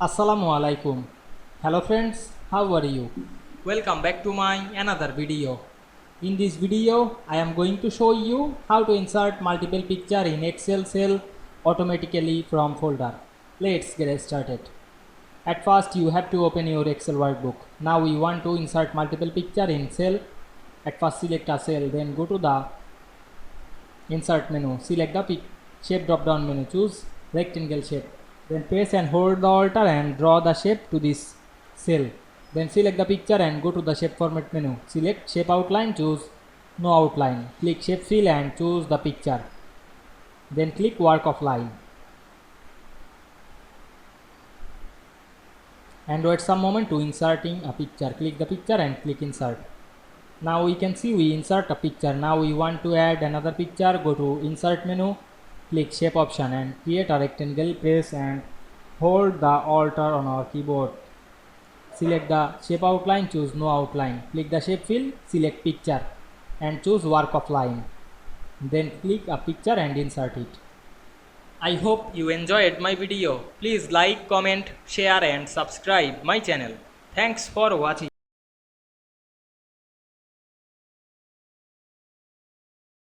Assalamu Walaikum. Hello friends, how are you? Welcome back to my another video. In this video, I am going to show you how to insert multiple picture in Excel cell automatically from folder. Let's get started. At first, you have to open your Excel workbook. Now we want to insert multiple picture in cell. At first, select a cell, then go to the insert menu. Select the shape drop down menu. Choose rectangle shape. Then press and hold the Alt and draw the shape to this cell. Then select the picture and go to the shape format menu. Select shape outline, choose no outline. Click shape fill and choose the picture. Then click work of line. And wait some moment to inserting a picture. Click the picture and click insert. Now we can see we insert a picture. Now we want to add another picture. Go to insert menu. Click shape option and create a rectangle. Press and hold the Alt on our keyboard. Select the shape outline, choose no outline. Click the shape fill, select picture and choose work of line. Then click a picture and insert it. I hope you enjoyed my video. Please like, comment, share and subscribe my channel. Thanks for watching.